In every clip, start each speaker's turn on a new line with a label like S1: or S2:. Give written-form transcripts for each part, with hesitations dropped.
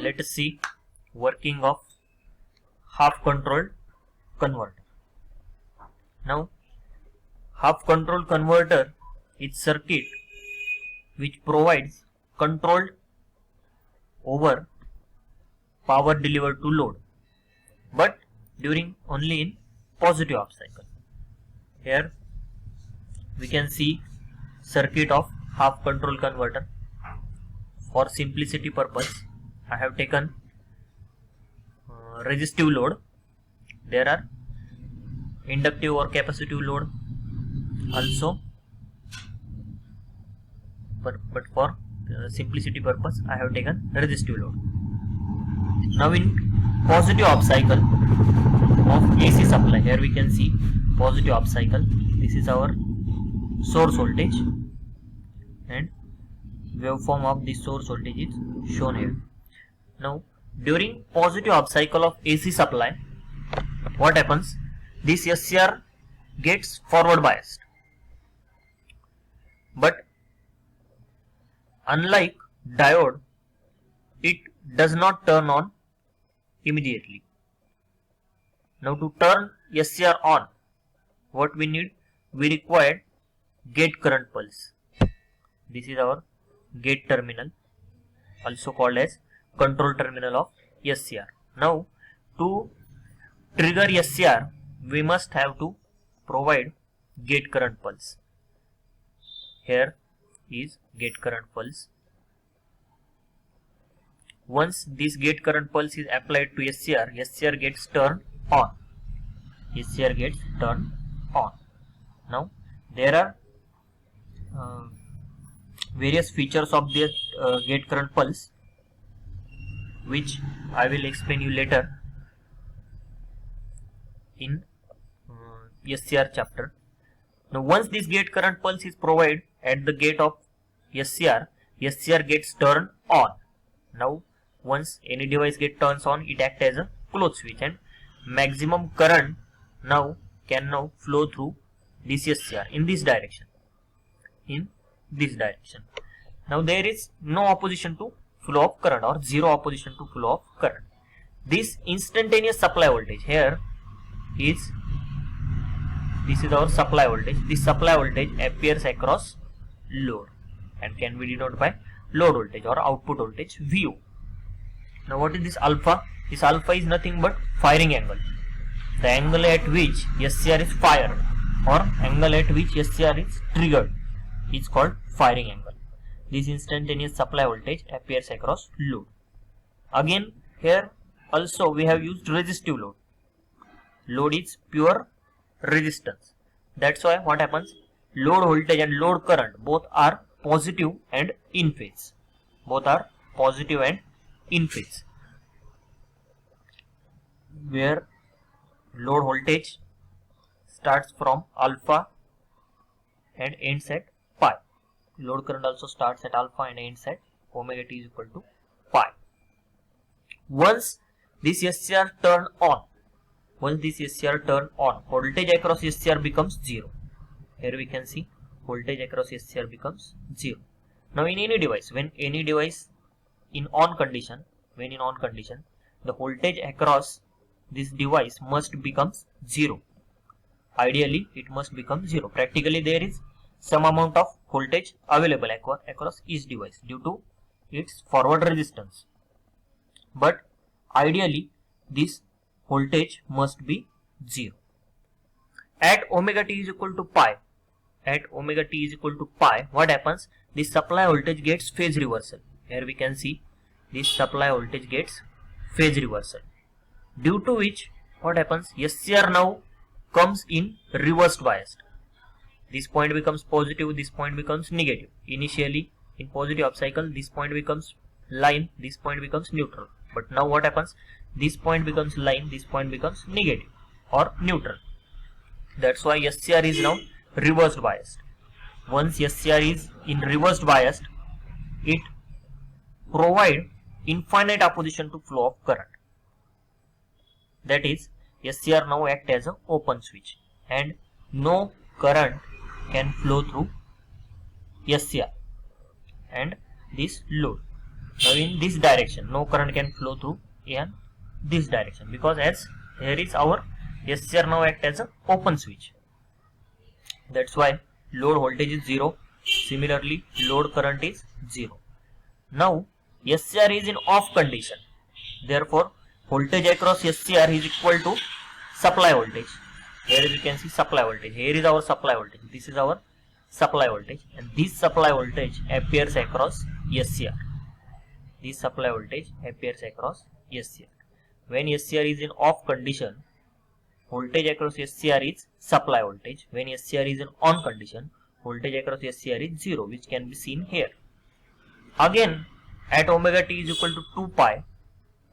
S1: let us see working of half controlled converter. Now half controlled converter is circuit which provides control over power delivered to load, but during only in positive half cycle. Here we can see circuit of half control converter. For simplicity purpose I have taken resistive load. There are inductive or capacitive load also, but for simplicity purpose I have taken resistive load. Now in positive half cycle of AC supply, here we can see positive half cycle. This is our source voltage and waveform of this source voltage is shown here. Now during positive half cycle of AC supply, what happens? This SCR gets forward biased, but unlike diode, it does not turn on immediately. Now to turn SCR on, what we need? We require gate current pulse. This is our gate terminal, also called as control terminal of SCR. Now to trigger SCR, we must have to provide gate current pulse. Here is gate current pulse. Once this gate current pulse is applied to SCR, SCR gets turned on. SCR gets turned on. Now there are various features of this gate current pulse, which I will explain you later in SCR chapter. Now once this gate current pulse is provided at the gate of SCR, SCR gets turned on. Now once any device gets turns on, it acts as a closed switch and maximum current can now flow through this SCR in this direction. Now there is no opposition to flow of current or zero opposition to flow of current. This instantaneous supply voltage here is, this is our supply voltage. This supply voltage appears across load and can be denoted by load voltage or output voltage VO. Now what is this alpha? This alpha is nothing but firing angle. The angle at which SCR is fired or angle at which SCR is triggered is called firing angle. This instantaneous supply voltage appears across load. Again here also we have used resistive load. Load is pure resistance. That's why what happens? Load voltage and load current both are positive and in phase. Both are positive and in phase. Where load voltage starts from alpha and ends at pi. Load current also starts at alpha and ends at omega t is equal to pi. Once this SCR turn on, voltage across SCR becomes 0. Here we can see voltage across SCR becomes 0. Now in any device, when in on condition, the voltage across this device must becomes 0. Ideally it must become 0. Practically there is some amount of voltage available across each device due to its forward resistance, but ideally this voltage must be 0. At omega t is equal to pi, what happens? This supply voltage gets phase reversal. Here we can see this supply voltage gets phase reversal, due to which what happens? SCR now comes in reversed biased. This point becomes positive, this point becomes negative. Initially in positive half cycle, this point becomes line, this point becomes neutral. But now what happens? This point becomes line, this point becomes negative or neutral. That's why SCR is now reversed biased. Once SCR is in reversed biased, it provides infinite opposition to flow of current. That is, SCR now acts as an open switch and no current can flow through SCR and this load. Now in this direction, no current can flow through in this direction, because as here is our SCR now act as an open switch. That's why load voltage is 0. Similarly, load current is 0. Now SCR is in off condition. Therefore, voltage across SCR is equal to supply voltage. Here you can see supply voltage. Here is our supply voltage. This is our supply voltage, and this supply voltage appears across SCR. This supply voltage appears across SCR. When SCR is in off condition, voltage across SCR is supply voltage. When SCR is in on condition, voltage across SCR is 0, which can be seen here. Again, at omega t is equal to 2 pi,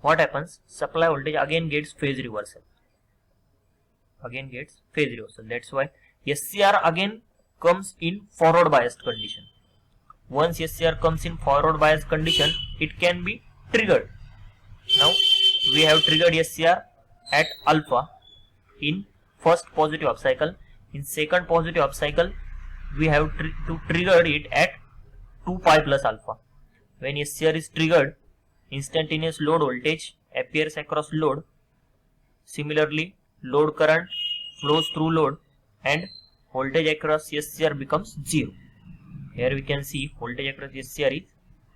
S1: what happens? Supply voltage again gets phase reversal. That's why SCR again comes in forward biased condition. Once SCR comes in forward biased condition, it can be triggered. Now we have triggered SCR at alpha in first positive upcycle. In second positive upcycle, we have to trigger it at 2 pi plus alpha. When SCR is triggered, instantaneous load voltage appears across load. Similarly, load current flows through load and voltage across SCR becomes 0. Here we can see voltage across SCR is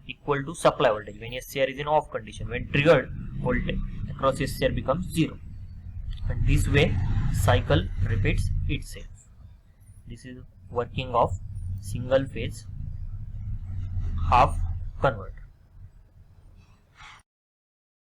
S1: equal to supply voltage when SCR is in off condition. When triggered, voltage across SCR becomes 0. And this way cycle repeats itself. This is working of single phase half converter.